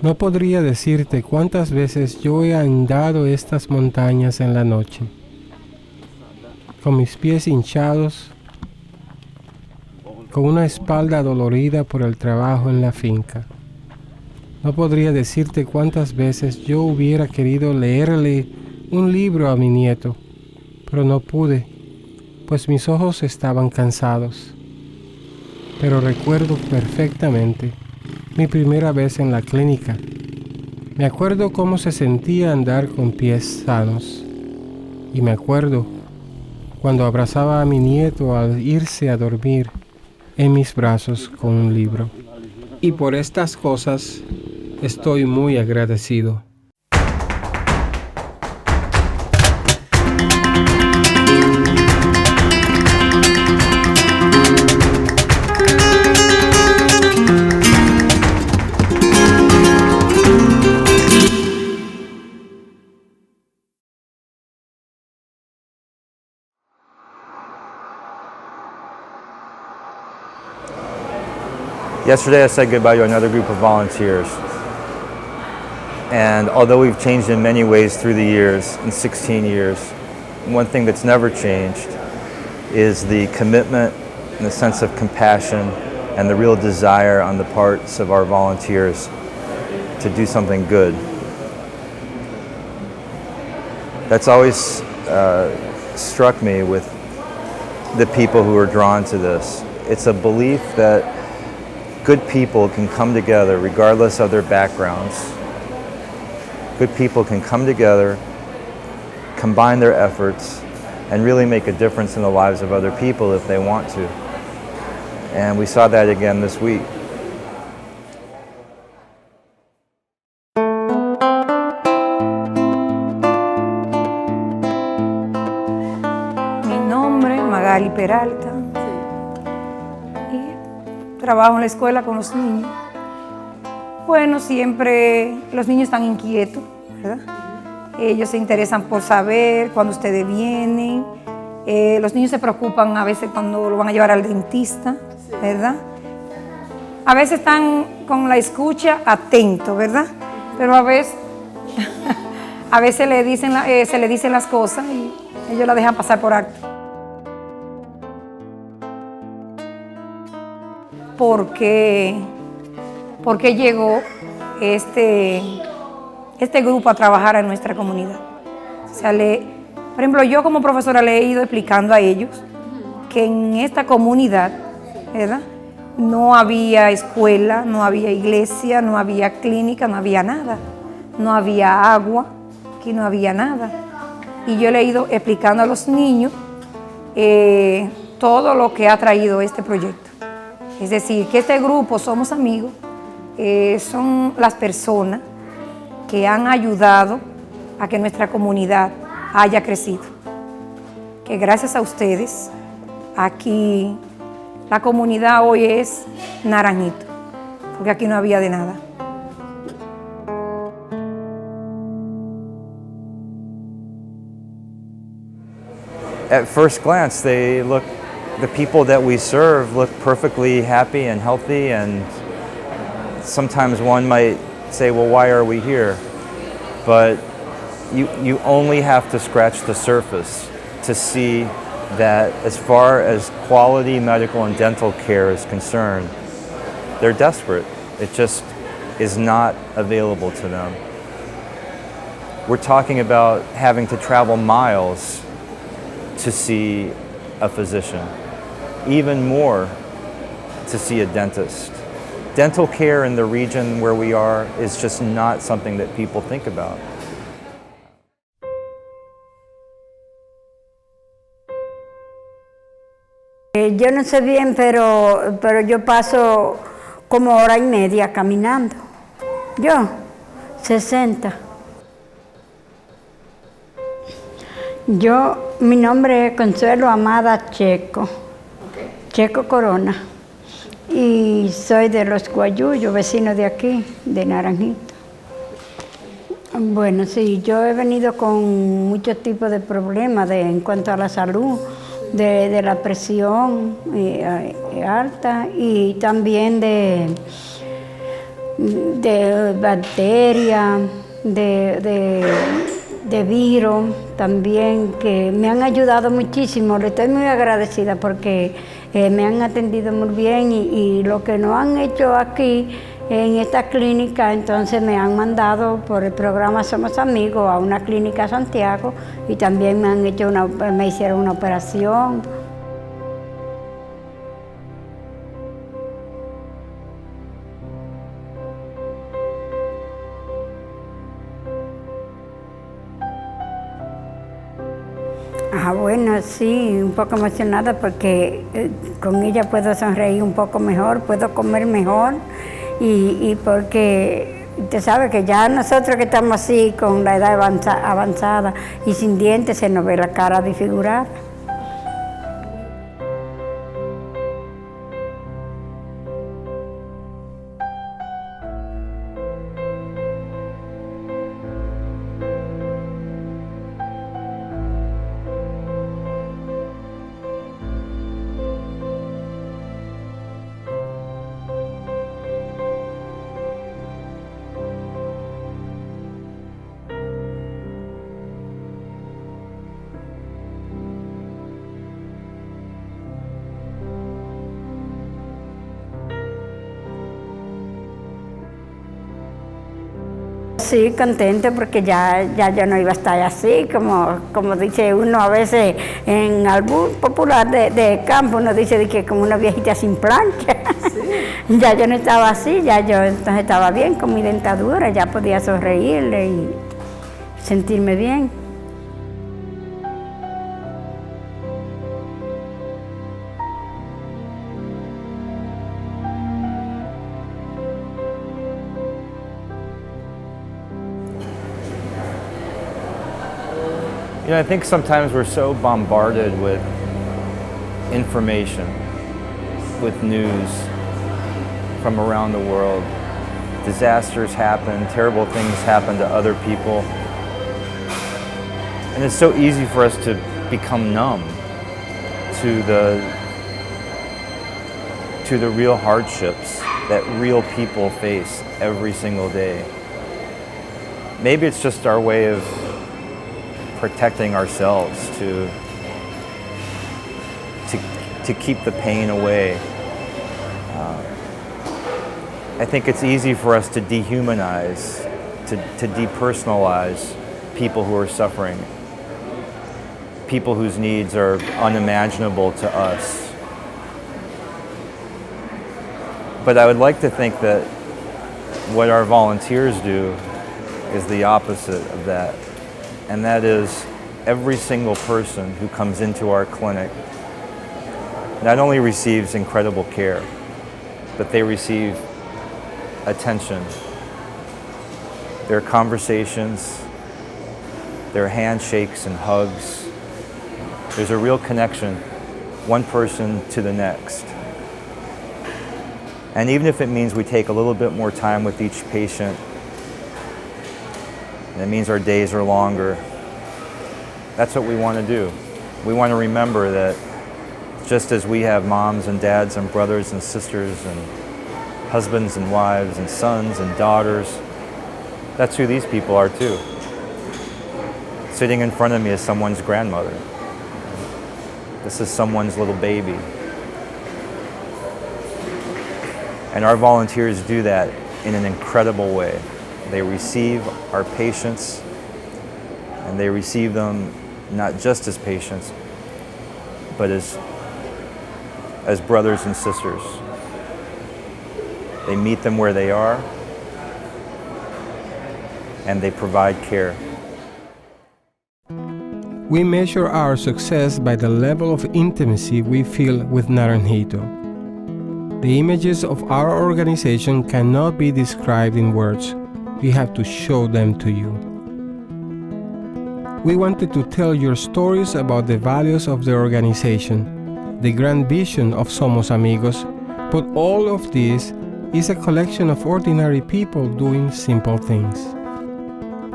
No podría decirte cuántas veces yo he andado estas montañas en la noche, con mis pies hinchados, con una espalda dolorida por el trabajo en la finca. No podría decirte cuántas veces yo hubiera querido leerle un libro a mi nieto, pero no pude, pues mis ojos estaban cansados. Pero recuerdo perfectamente mi primera vez en la clínica. Me acuerdo cómo se sentía andar con pies sanos. Y me acuerdo cuando abrazaba a mi nieto al irse a dormir en mis brazos con un libro. Y por estas cosas estoy muy agradecido. Yesterday I said goodbye to another group of volunteers. And although we've changed in many ways through the years, in 16 years, one thing that's never changed is the commitment and the sense of compassion and the real desire on the parts of our volunteers to do something good. That's always struck me with the people who are drawn to this. It's a belief that good people can come together regardless of their backgrounds. Good people can come together, combine their efforts, and really make a difference in the lives of other people if they want to. And we saw that again this week. Mi nombre es Magali Peralta. Trabajo en la escuela con los niños. Bueno, siempre los niños están inquietos, ¿verdad? Ellos se interesan por saber cuándo ustedes vienen. Los niños se preocupan a veces cuando lo van a llevar al dentista, ¿verdad? A veces están con la escucha atentos, ¿verdad? Pero a veces se le dicen las cosas y ellos la dejan pasar por alto. ¿Por qué llegó este grupo a trabajar en nuestra comunidad? O sea, por ejemplo, yo como profesora le he ido explicando a ellos que en esta comunidad, ¿verdad?, no había escuela, no había iglesia, no había clínica, no había nada. No había agua, aquí no había nada. Y yo le he ido explicando a los niños todo lo que ha traído este proyecto. Es decir, que este grupo Somos Amigos son las personas que han ayudado a que nuestra comunidad haya crecido. Que gracias a ustedes, aquí la comunidad hoy es naranjito, porque aquí no había de nada. At first glance, the people that we serve look perfectly happy and healthy, and sometimes one might say, well, why are we here? But you only have to scratch the surface to see that as far as quality medical and dental care is concerned, they're desperate. It just is not available to them. We're talking about having to travel miles to see a physician, even more to see a dentist. Dental care in the region where we are is just not something that people think about. Yo no sé bien, pero yo paso como hora y media caminando. Yo, 60. Mi nombre es Consuelo Amada Checo, Checo Corona, y soy de Los Guayullos, vecino de aquí, de Naranjito. Bueno, sí, yo he venido con muchos tipos de problemas en cuanto a la salud, de la presión alta y también de bacterias, de virus también, que me han ayudado muchísimo. Le estoy muy agradecida porque me han atendido muy bien y lo que no han hecho aquí en esta clínica, entonces me han mandado por el programa Somos Amigos a una clínica a Santiago y también me hicieron una operación. Bueno, sí, un poco emocionada porque con ella puedo sonreír un poco mejor, puedo comer mejor y porque usted sabe que ya nosotros que estamos así con la edad avanzada y sin dientes se nos ve la cara desfigurada. Sí, contento porque ya yo no iba a estar así, como dice uno a veces en algún popular de campo, uno dice de que como una viejita sin plancha. Sí. Ya yo no estaba así, ya yo entonces estaba bien con mi dentadura, ya podía sonreírle y sentirme bien. You know, I think sometimes we're so bombarded with information, with news from around the world. Disasters happen, terrible things happen to other people. And it's so easy for us to become numb to the real hardships that real people face every single day. Maybe it's just our way of protecting ourselves to keep the pain away. I think it's easy for us to dehumanize, to depersonalize people who are suffering, people whose needs are unimaginable to us. But I would like to think that what our volunteers do is the opposite of that. And that is every single person who comes into our clinic not only receives incredible care, but they receive attention. Their conversations, their handshakes and hugs. There's a real connection, one person to the next. And even if it means we take a little bit more time with each patient, that means our days are longer. That's what we want to do. We want to remember that just as we have moms and dads and brothers and sisters and husbands and wives and sons and daughters, that's who these people are too. Sitting in front of me is someone's grandmother. This is someone's little baby. And our volunteers do that in an incredible way. They receive our patients, and they receive them not just as patients, but as brothers and sisters. They meet them where they are, and they provide care. We measure our success by the level of intimacy we feel with Naranjito. The images of our organization cannot be described in words. We have to show them to you. We wanted to tell your stories about the values of the organization, the grand vision of Somos Amigos, but all of this is a collection of ordinary people doing simple things.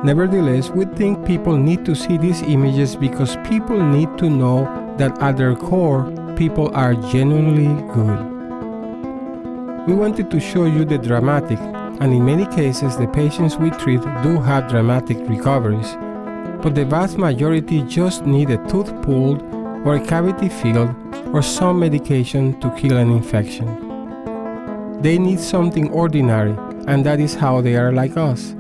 Nevertheless, we think people need to see these images because people need to know that at their core, people are genuinely good. We wanted to show you the dramatic and in many cases the patients we treat do have dramatic recoveries, but the vast majority just need a tooth pulled or a cavity filled or some medication to kill an infection. They need something ordinary, and that is how they are like us.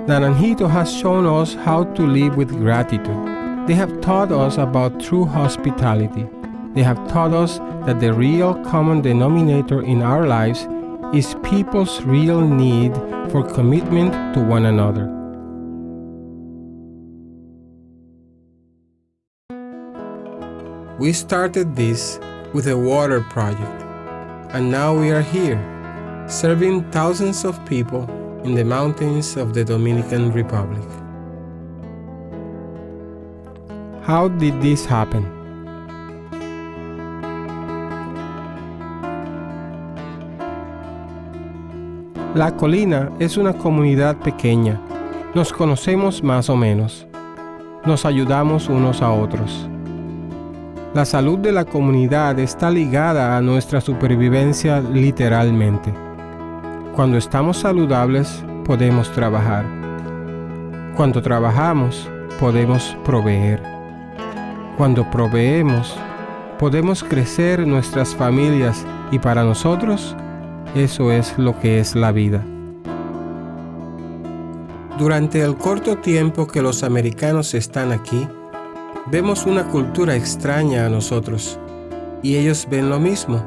Naranjito has shown us how to live with gratitude. They have taught us about true hospitality. They have taught us that the real common denominator in our lives is people's real need for commitment to one another. We started this with a water project, and now we are here, serving thousands of people in the mountains of the Dominican Republic. How did this happen? La Colina es una comunidad pequeña. Nos conocemos más o menos. Nos ayudamos unos a otros. La salud de la comunidad está ligada a nuestra supervivencia literalmente. Cuando estamos saludables, podemos trabajar. Cuando trabajamos, podemos proveer. Cuando proveemos, podemos crecer nuestras familias y para nosotros, eso es lo que es la vida. Durante el corto tiempo que los americanos están aquí, vemos una cultura extraña a nosotros y ellos ven lo mismo,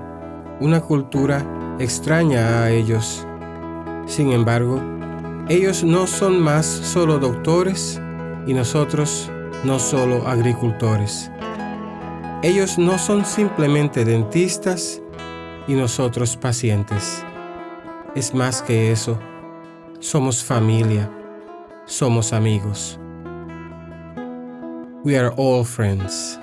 una cultura extraña a ellos. Sin embargo, ellos no son más solo doctores y nosotros no solo agricultores. Ellos no son simplemente dentistas y nosotros pacientes. Es más que eso. Somos familia. Somos amigos. We are all friends.